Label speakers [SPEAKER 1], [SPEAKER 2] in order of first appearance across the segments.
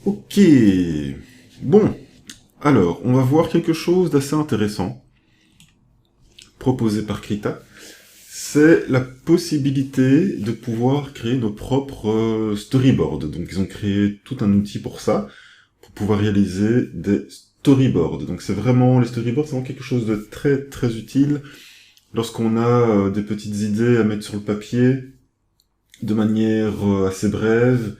[SPEAKER 1] Ok, bon, alors, on va voir quelque chose d'assez intéressant, proposé par Krita. C'est la possibilité de pouvoir créer nos propres storyboards. Donc ils ont créé tout un outil pour ça, pour pouvoir réaliser des storyboards. Donc c'est vraiment, les storyboards, c'est vraiment quelque chose de très très utile lorsqu'on a des petites idées à mettre sur le papier, de manière assez brève.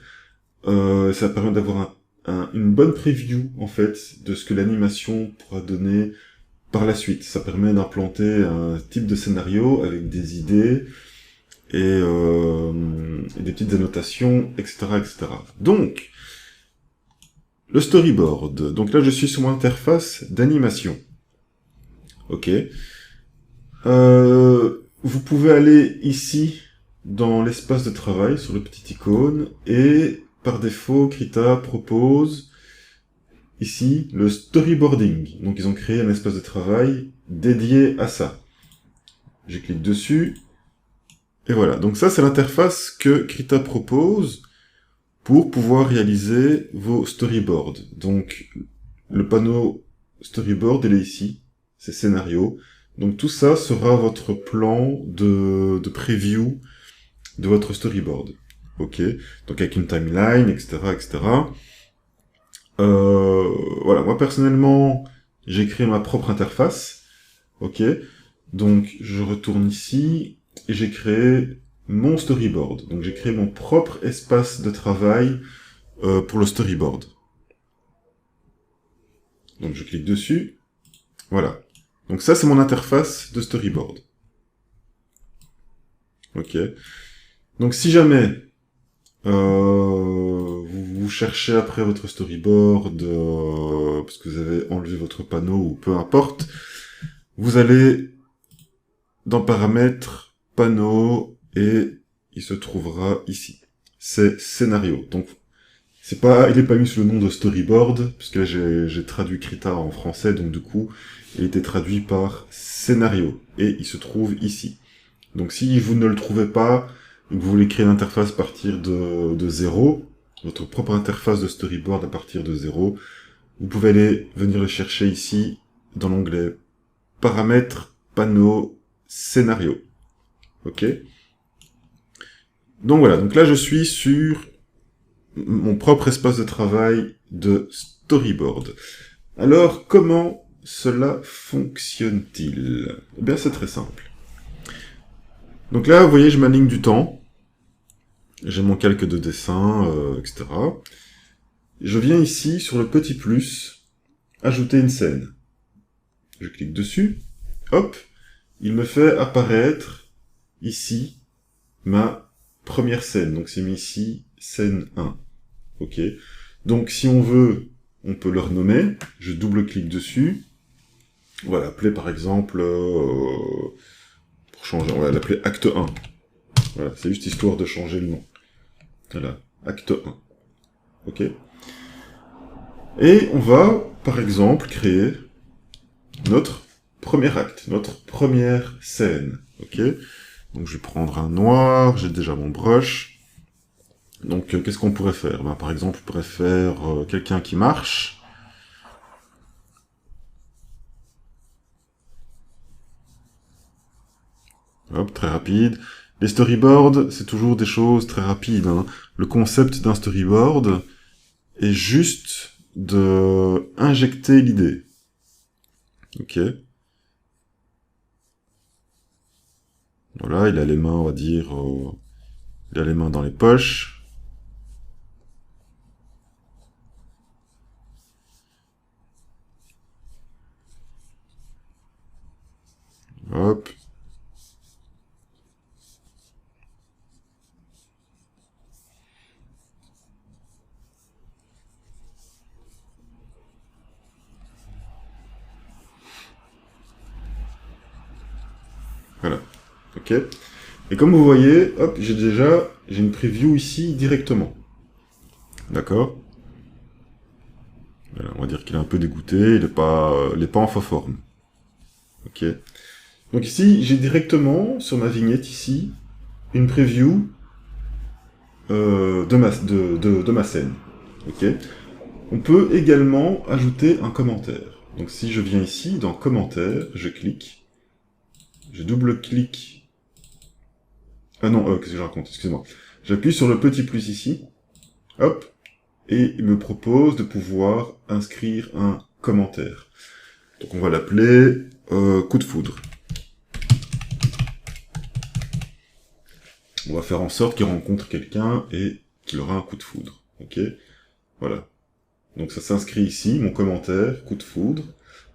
[SPEAKER 1] Ça permet d'avoir une bonne preview, en fait, de ce que l'animation pourra donner par la suite. Ça permet d'implanter un type de scénario avec des idées et des petites annotations, etc., etc. Donc, le storyboard. Donc là, je suis sur mon interface d'animation. Ok. Vous pouvez aller ici, dans l'espace de travail, sur le petit icône, et par défaut, Krita propose ici le storyboarding. Donc ils ont créé un espace de travail dédié à ça. Je clique dessus, et voilà. Donc ça, c'est l'interface que Krita propose pour pouvoir réaliser vos storyboards. Donc, le panneau storyboard, il est ici. C'est scénario. Donc tout ça sera votre plan de preview de votre storyboard. Ok. Donc avec une timeline, etc., etc. Voilà. Moi, personnellement, j'ai créé ma propre interface. Ok. Donc, je retourne ici et j'ai créé mon storyboard. Donc, j'ai créé mon propre espace de travail pour le storyboard. Donc, je clique dessus. Voilà. Donc, ça, c'est mon interface de storyboard. Ok. Donc, si jamais vous cherchez après votre storyboard parce que vous avez enlevé votre panneau ou peu importe, vous allez dans paramètres, panneau, et il se trouvera ici. C'est scénario. Donc, il est pas mis sous le nom de storyboard, puisque là j'ai traduit Krita en français, donc du coup, il était traduit par scénario, et il se trouve ici. Donc si vous ne le trouvez pas, et que vous voulez créer une interface à partir de zéro, votre propre interface de storyboard à partir de zéro, vous pouvez aller venir le chercher ici, dans l'onglet paramètres, panneau, scénario. Ok. Donc voilà, donc là je suis sur mon propre espace de travail de storyboard. Alors, comment cela fonctionne-t-il? Eh bien, c'est très simple. Donc là, vous voyez, je m'aligne du temps. J'ai mon calque de dessin, etc. Je viens ici, sur le petit plus, ajouter une scène. Je clique dessus. Hop, il me fait apparaître ici ma première scène. Donc c'est mis ici, scène 1. Ok. Donc si on veut, on peut le renommer. Je double-clique dessus. On va l'appeler par exemple, pour changer, on va l'appeler acte 1. Voilà, c'est juste histoire de changer le nom. Voilà, acte 1. Ok. Et on va, par exemple, créer notre premier acte, notre première scène. Ok. Donc je vais prendre un noir, j'ai déjà mon brush. Donc qu'est-ce qu'on pourrait faire? Ben, par exemple, on pourrait faire quelqu'un qui marche. Hop, très rapide. Les storyboards, c'est toujours des choses très rapides. Hein. Le concept d'un storyboard est juste de injecter l'idée. Ok. Voilà, il a les mains, on va dire, il a les mains dans les poches. Hop. Voilà. Ok. Et comme vous voyez, hop, j'ai une preview ici directement. D'accord. Voilà, on va dire qu'il est un peu dégoûté, il est pas en faux forme. Ok. Donc ici, j'ai directement, sur ma vignette ici, une preview de ma scène. Ok. On peut également ajouter un commentaire. Donc si je viens ici, dans commentaires, je clique, je double-clique. Ah non, qu'est-ce que je raconte, excusez-moi. J'appuie sur le petit plus ici, hop, et il me propose de pouvoir inscrire un commentaire. Donc on va l'appeler coup de foudre. On va faire en sorte qu'il rencontre quelqu'un et qu'il aura un coup de foudre. Ok, voilà. Donc ça s'inscrit ici, mon commentaire, coup de foudre.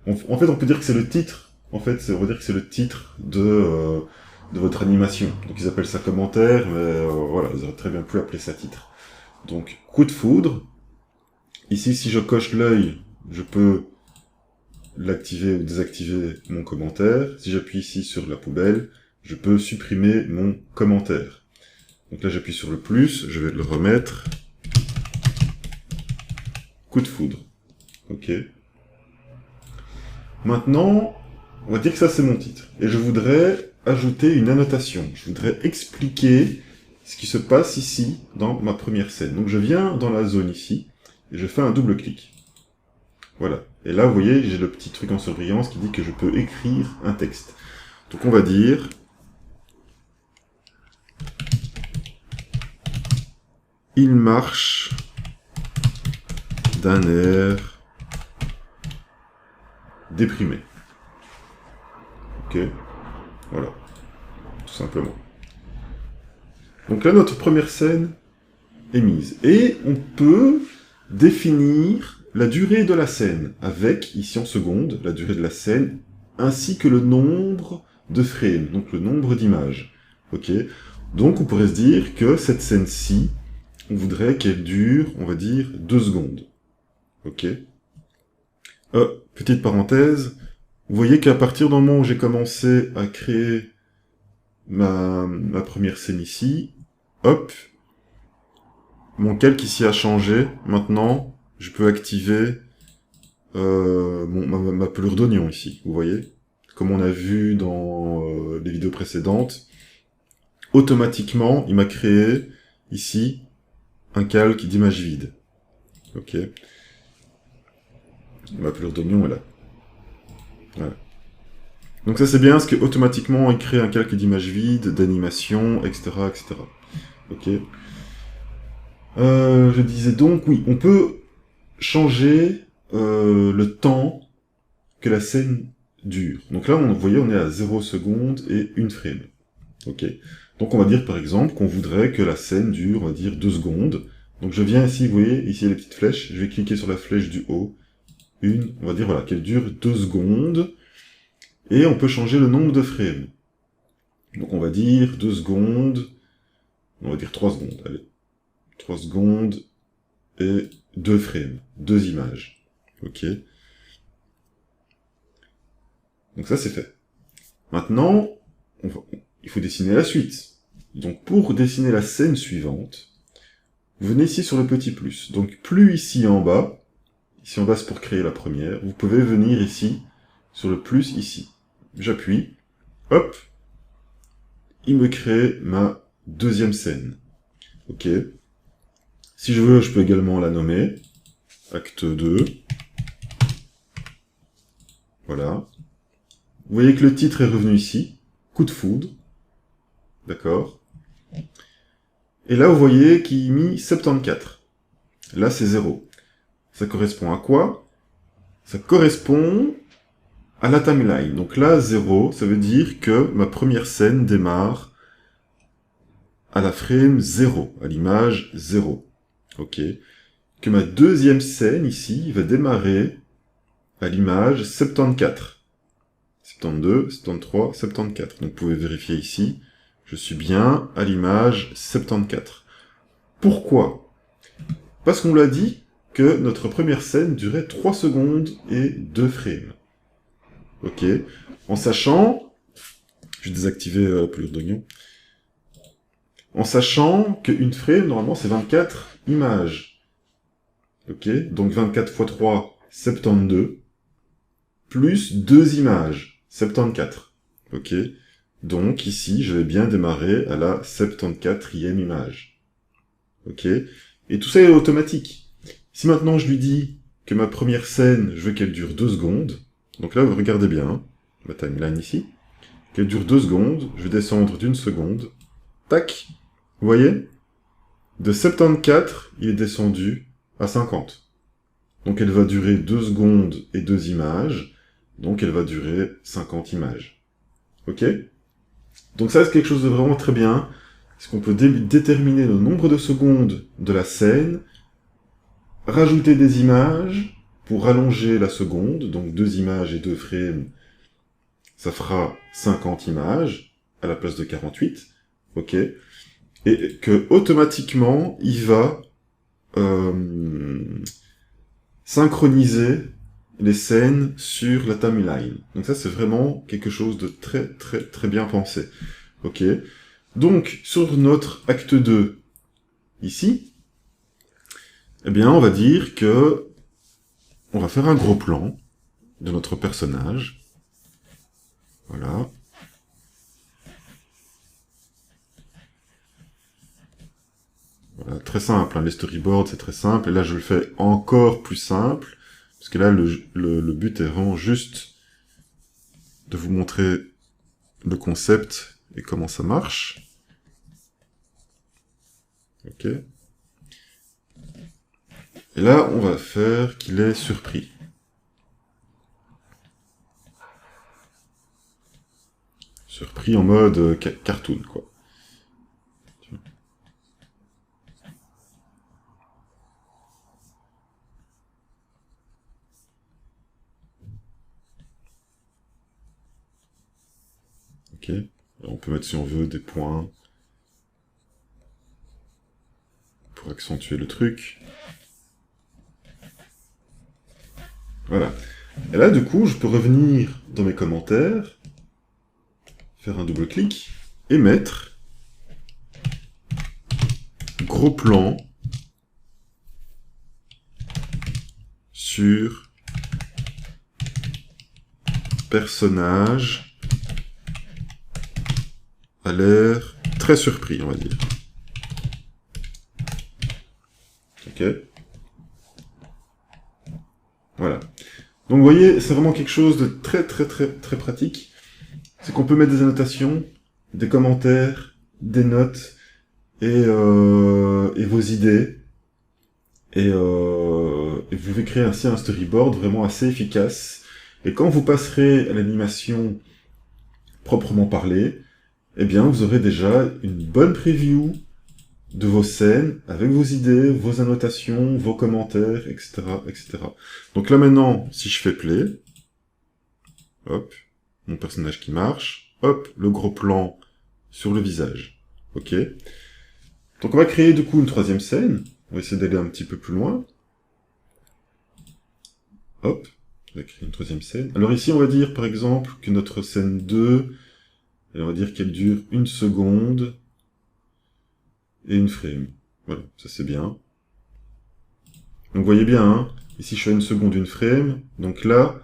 [SPEAKER 1] En fait, on peut dire que c'est le titre. En fait, on va dire que c'est le titre de votre animation. Donc ils appellent ça commentaire, mais voilà, ils auraient très bien pu appeler ça titre. Donc coup de foudre. Ici, si je coche l'œil, je peux l'activer ou désactiver mon commentaire. Si j'appuie ici sur la poubelle, je peux supprimer mon commentaire. Donc là, j'appuie sur le plus, je vais le remettre. Coup de foudre. Ok. Maintenant, on va dire que ça c'est mon titre. Et je voudrais ajouter une annotation. Je voudrais expliquer ce qui se passe ici dans ma première scène. Donc je viens dans la zone ici, et je fais un double clic. Voilà. Et là, vous voyez, j'ai le petit truc en surbrillance qui dit que je peux écrire un texte. Donc on va dire... Il marche d'un air déprimé. Ok, voilà, tout simplement. Donc là, notre première scène est mise. Et on peut définir la durée de la scène avec, ici en secondes, la durée de la scène, ainsi que le nombre de frames, donc le nombre d'images. Ok, donc on pourrait se dire que cette scène-ci, on voudrait qu'elle dure, on va dire, 2 secondes. Ok. Petite parenthèse, vous voyez qu'à partir du moment où j'ai commencé à créer ma première scène ici, hop, mon calque ici a changé. Maintenant, je peux activer ma pelure d'oignon ici, vous voyez. Comme on a vu dans les vidéos précédentes, automatiquement, il m'a créé ici un calque d'image vide. Ok. Ma pelure d'oignon est là. Voilà. Donc ça c'est bien, parce que automatiquement il crée un calque d'image vide, d'animation, etc., etc. Ok. Je disais donc, oui, on peut changer le temps que la scène dure. Donc là, vous voyez, on est à 0 seconde et 1 frame. Ok. Donc on va dire par exemple qu'on voudrait que la scène dure, on va dire, 2 secondes. Donc je viens ici, vous voyez, ici il y a les petites flèches, je vais cliquer sur la flèche du haut. On va dire, voilà, qu'elle dure 2 secondes. Et on peut changer le nombre de frames. Donc on va dire 2 secondes, on va dire 3 secondes, allez. 3 secondes et 2 frames, 2 images. Ok. Donc ça c'est fait. Maintenant, il faut dessiner la suite. Donc pour dessiner la scène suivante, vous venez ici sur le petit plus. Donc plus ici en bas c'est pour créer la première, vous pouvez venir ici, sur le plus ici. J'appuie, hop, il me crée ma deuxième scène. Ok. Si je veux, je peux également la nommer. Acte 2. Voilà. Vous voyez que le titre est revenu ici. Coup de foudre. D'accord. Et là, vous voyez qu'il est mis 74. Là, c'est 0. Ça correspond à quoi? Ça correspond à la timeline. Donc là, 0, ça veut dire que ma première scène démarre à la frame 0, à l'image 0. Ok. Que ma deuxième scène, ici, va démarrer à l'image 74. 72, 73, 74. Donc vous pouvez vérifier ici, je suis bien à l'image 74. Pourquoi? Parce qu'on l'a dit que notre première scène durait 3 secondes et 2 frames. Ok. En sachant, je vais désactiver la pelure d'oignon, en sachant qu'une frame, normalement, c'est 24 images. Ok. Donc 24 x 3, 72, plus 2 images, 74. Ok. Donc ici, je vais bien démarrer à la 74e image. Ok. Et tout ça est automatique. Si maintenant je lui dis que ma première scène, je veux qu'elle dure 2 secondes, donc là, regardez bien, hein, ma timeline ici, qu'elle dure 2 secondes, je vais descendre d'1 seconde, tac, vous voyez? De 74, il est descendu à 50. Donc elle va durer 2 secondes et 2 images, donc elle va durer 50 images. Ok? Donc ça, c'est quelque chose de vraiment très bien, c'est qu'on peut déterminer le nombre de secondes de la scène, rajouter des images pour rallonger la seconde, donc 2 images et 2 frames, ça fera 50 images à la place de 48, ok? Et que automatiquement, il va synchroniser les scènes sur la timeline. Donc ça, c'est vraiment quelque chose de très très très bien pensé. Ok. Donc, sur notre acte 2, ici, eh bien, on va dire que on va faire un gros plan de notre personnage. Voilà. Voilà, très simple, hein. Les storyboards, c'est très simple. Et là, je le fais encore plus simple. Parce que là, le but est vraiment juste de vous montrer le concept et comment ça marche. Ok. Et là, on va faire qu'il est surpris. Surpris en mode cartoon, quoi. Ok. On peut mettre, si on veut, des points pour accentuer le truc. Voilà. Et là, du coup, je peux revenir dans mes commentaires, faire un double-clic, et mettre gros plan sur personnage a l'air très surpris, on va dire. Ok. Voilà. Donc vous voyez, c'est vraiment quelque chose de très très très très pratique. C'est qu'on peut mettre des annotations, des commentaires, des notes et vos idées. Et vous pouvez créer ainsi un storyboard vraiment assez efficace. Et quand vous passerez à l'animation proprement parlée, eh bien vous aurez déjà une bonne preview de vos scènes, avec vos idées, vos annotations, vos commentaires, etc., etc. Donc là maintenant, si je fais play, hop, mon personnage qui marche, hop, le gros plan sur le visage. Ok. Donc on va créer du coup une troisième scène. On va essayer d'aller un petit peu plus loin. Hop, on va créer une troisième scène. Alors ici, on va dire par exemple que notre scène 2, on va dire qu'elle dure 1 seconde et 1 frame. Voilà, ça c'est bien. Donc vous voyez bien, hein, ici je fais 1 seconde, 1 frame, donc là,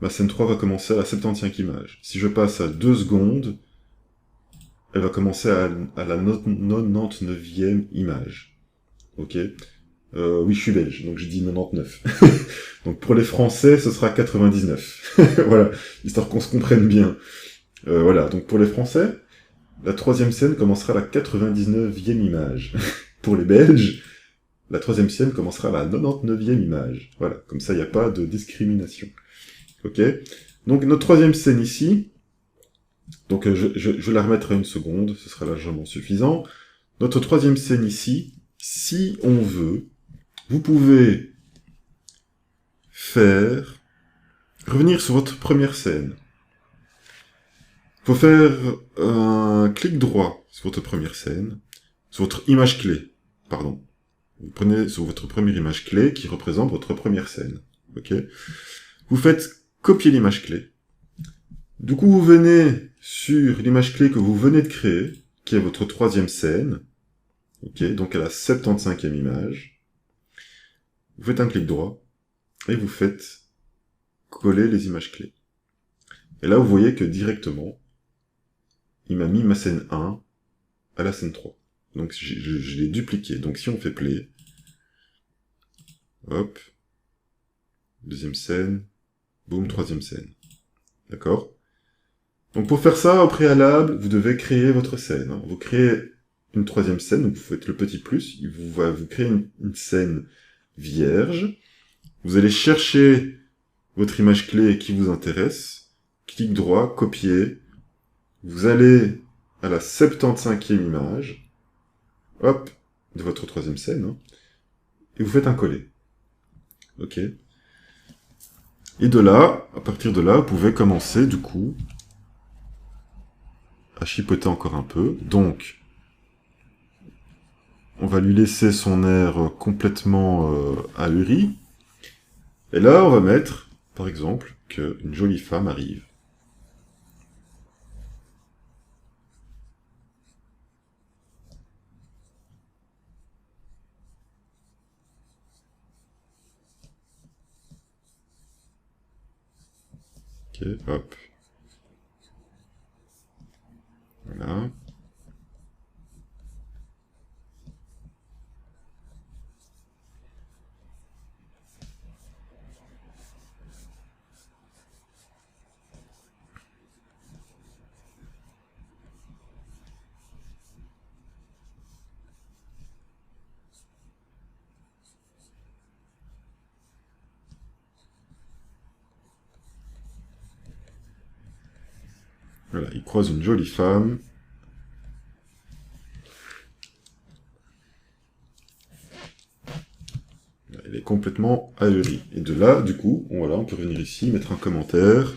[SPEAKER 1] ma scène 3 va commencer à la 75e image. Si je passe à 2 secondes, elle va commencer à la 99e image. Ok. Oui, je suis belge, donc je dis 99. Donc pour les Français, ce sera 99. Voilà, histoire qu'on se comprenne bien. Voilà, donc pour les Français, la troisième scène commencera à la 99e image. Pour les Belges, la troisième scène commencera à la 99e image. Voilà, comme ça, il n'y a pas de discrimination. Ok. Donc notre troisième scène ici, donc je la remettrai 1 seconde, ce sera largement suffisant. Notre troisième scène ici, si on veut, vous pouvez revenir sur votre première scène. Faut faire un clic droit sur votre première scène, sur votre image clé, pardon. Vous prenez sur votre première image clé qui représente votre première scène. Ok. Vous faites copier l'image clé. Du coup, vous venez sur l'image clé que vous venez de créer, qui est votre troisième scène. Ok. Donc à la 75e image. Vous faites un clic droit et vous faites coller les images clés. Et là, vous voyez que directement, il m'a mis ma scène 1 à la scène 3. Donc je l'ai dupliqué. Donc si on fait play, hop, deuxième scène, boum, troisième scène. D'accord? Donc pour faire ça, au préalable, vous devez créer votre scène. Hein. Vous créez une troisième scène, donc vous faites le petit plus, il va vous créer une scène vierge. Vous allez chercher votre image clé qui vous intéresse, clic droit, copier, vous allez à la 75e image, hop, de votre troisième scène, hein, et vous faites un coller. Ok. Et de là, à partir de là, vous pouvez commencer, du coup, à chipoter encore un peu. Donc, on va lui laisser son air complètement ahuri. Et là, on va mettre, par exemple, qu'une jolie femme arrive. Ok, hop. Voilà. Voilà, il croise une jolie femme. Elle est complètement ahuri. Et de là, du coup, on peut venir ici, mettre un commentaire.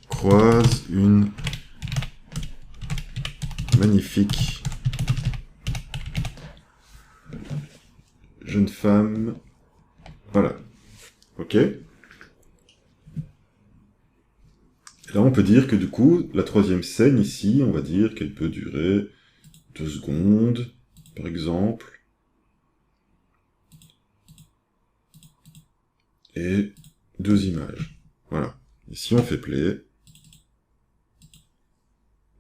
[SPEAKER 1] Croise une magnifique jeune femme. Voilà. Ok. Et là, on peut dire que du coup, la troisième scène ici, on va dire qu'elle peut durer 2 secondes, par exemple. Et 2 images. Voilà. Ici, on fait play.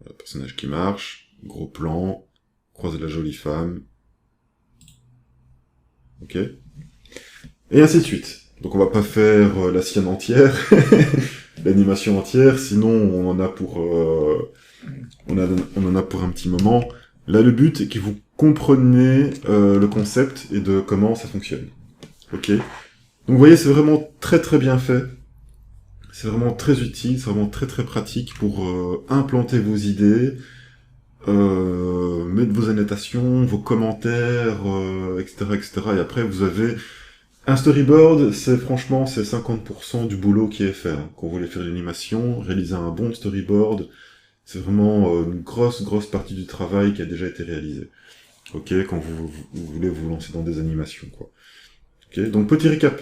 [SPEAKER 1] Le personnage qui marche, gros plan, croise la jolie femme. Ok. Et ainsi de suite. Donc on va pas faire la sienne entière, l'animation entière, sinon on en a pour on en a pour un petit moment. Là, le but est que vous compreniez le concept et de comment ça fonctionne. Ok. Donc vous voyez, c'est vraiment très très bien fait. C'est vraiment très utile, c'est vraiment très très pratique pour implanter vos idées, mettre vos annotations, vos commentaires, etc., etc. Et après, vous avez un storyboard, franchement, c'est 50% du boulot qui est fait. Hein. Quand vous voulez faire l'animation, réaliser un bon storyboard, c'est vraiment une grosse partie du travail qui a déjà été réalisé. Ok, quand vous voulez vous lancer dans des animations, quoi. Ok, donc petit récap.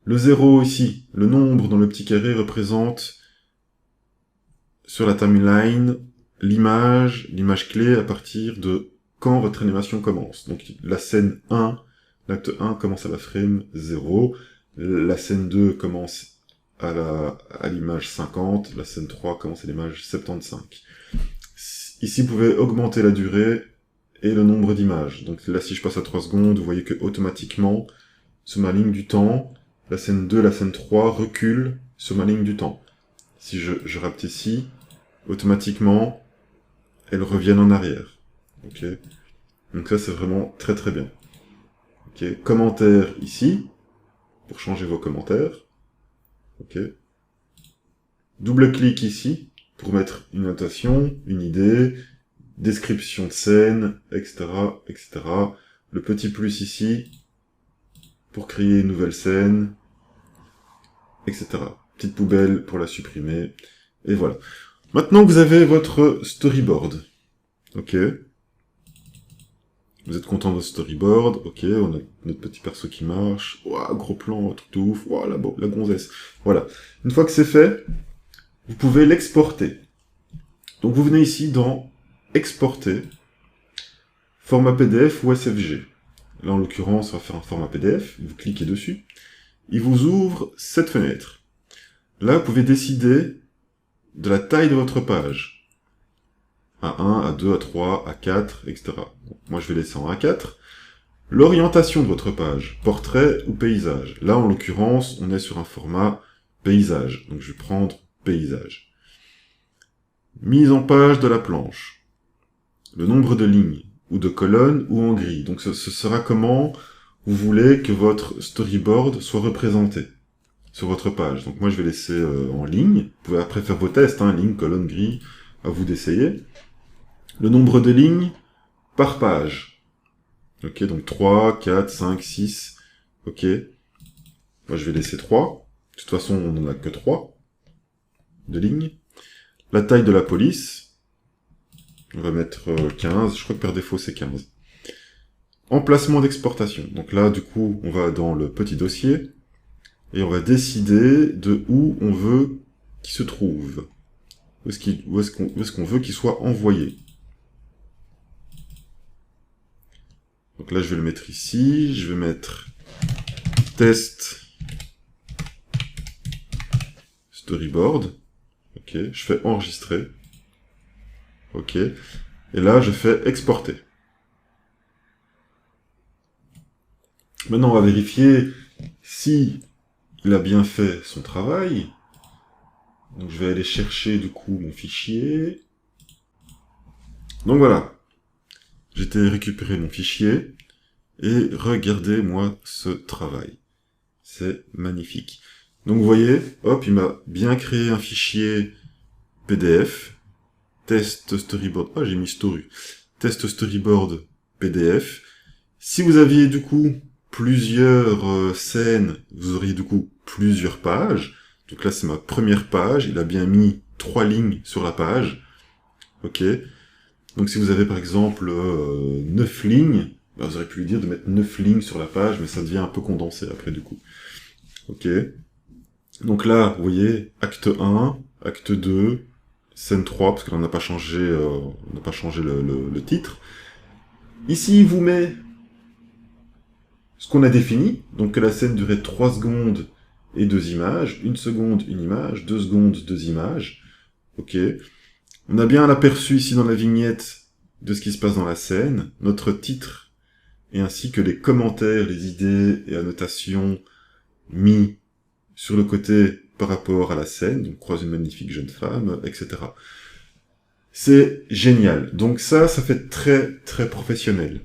[SPEAKER 1] Le 0 ici, le nombre dans le petit carré représente sur la timeline l'image clé à partir de quand votre animation commence. Donc la scène 1, l'acte 1 commence à la frame 0, la scène 2 commence à l'image 50, la scène 3 commence à l'image 75. Ici, vous pouvez augmenter la durée et le nombre d'images. Donc là, si je passe à 3 secondes, vous voyez que automatiquement, sur ma ligne du temps, la scène 2, la scène 3 reculent sur ma ligne du temps. Si je rapte ici, automatiquement, elles reviennent en arrière. Ok. Donc ça, c'est vraiment très très bien. Ok. Commentaire ici, pour changer vos commentaires. Ok. Double-clic ici, pour mettre une notation, une idée, description de scène, etc., etc. Le petit plus ici, pour créer une nouvelle scène, etc. Petite poubelle pour la supprimer, et voilà. Maintenant que vous avez votre storyboard, ok. Vous êtes content de votre storyboard, ok, on a notre petit perso qui marche, ouah, gros plan, truc de ouf, ouah, la gonzesse. Voilà. Une fois que c'est fait, vous pouvez l'exporter. Donc vous venez ici dans Exporter, format PDF ou SVG. Là, en l'occurrence, on va faire un format PDF, vous cliquez dessus, il vous ouvre cette fenêtre. Là, vous pouvez décider de la taille de votre page. A1, A2, A3, A4, etc. Donc, moi, je vais laisser en A4. L'orientation de votre page, portrait ou paysage. Là, en l'occurrence, on est sur un format paysage. Donc, je vais prendre paysage. Mise en page de la planche. Le nombre de lignes, ou de colonnes, ou en gris. Donc, ce sera comment vous voulez que votre storyboard soit représenté sur votre page. Donc, moi, je vais laisser en ligne. Vous pouvez après faire vos tests, hein, ligne, colonne, gris, à vous d'essayer. Le nombre de lignes par page. Ok, donc 3, 4, 5, 6. Ok. Moi, je vais laisser 3. De toute façon, on n'en a que 3 de lignes. La taille de la police. On va mettre 15. Je crois que par défaut, c'est 15. Emplacement d'exportation. Donc là, du coup, on va dans le petit dossier. Et on va décider de où on veut qu'il se trouve. Où est-ce qu'on veut qu'il soit envoyé. Donc là, je vais le mettre ici. Je vais mettre test storyboard. Ok, je fais enregistrer. Ok. Et là, je fais exporter. Maintenant, on va vérifier si il a bien fait son travail. Donc, je vais aller chercher, du coup, mon fichier. Donc, voilà. J'ai été récupérer mon fichier. Et regardez-moi ce travail. C'est magnifique. Donc, vous voyez, hop, il m'a bien créé un fichier PDF. Test storyboard. Ah, j'ai mis story. Test storyboard PDF. Si vous aviez, du coup, plusieurs scènes, vous auriez, du coup, plusieurs pages. Donc là, c'est ma première page. Il a bien mis 3 lignes sur la page. Ok. Donc si vous avez, par exemple, 9 lignes, bah, vous auriez pu lui dire de mettre 9 lignes sur la page, mais ça devient un peu condensé après, du coup. Ok. Donc là, vous voyez, acte 1, acte 2, scène 3, parce qu'on n'a pas changé, le titre. Ici, il vous met ce qu'on a défini, donc que la scène durait 3 secondes et 2 images, 1 seconde, 1 image, 2 secondes, 2 images. Ok. On a bien l'aperçu ici dans la vignette de ce qui se passe dans la scène, notre titre, et ainsi que les commentaires, les idées et annotations mis sur le côté par rapport à la scène, donc croise une magnifique jeune femme, etc. C'est génial. Donc ça fait très très professionnel.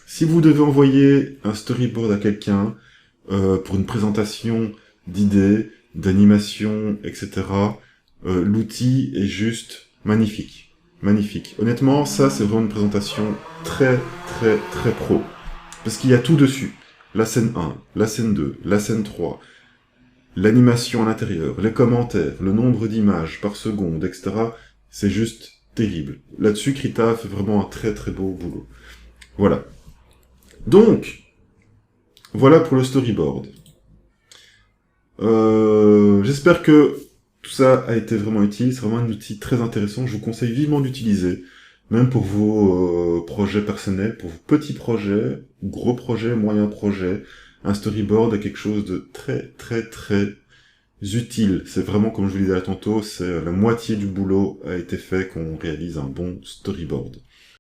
[SPEAKER 1] Si vous devez envoyer un storyboard à quelqu'un pour une présentation d'idées, d'animation, etc., l'outil est juste magnifique. Magnifique. Honnêtement, ça c'est vraiment une présentation très très très pro. Parce qu'il y a tout dessus. La scène 1, la scène 2, la scène 3, l'animation à l'intérieur, les commentaires, le nombre d'images par seconde, etc. C'est juste terrible. Là-dessus, Krita fait vraiment un très très beau boulot. Voilà. Donc, voilà pour le storyboard. J'espère que tout ça a été vraiment utile. C'est vraiment un outil très intéressant. Je vous conseille vivement d'utiliser, même pour vos projets personnels, pour vos petits projets, gros projets, moyens projets. Un storyboard est quelque chose de très très très utile. C'est vraiment, comme je vous le disais tantôt, c'est la moitié du boulot a été fait quand on réalise un bon storyboard.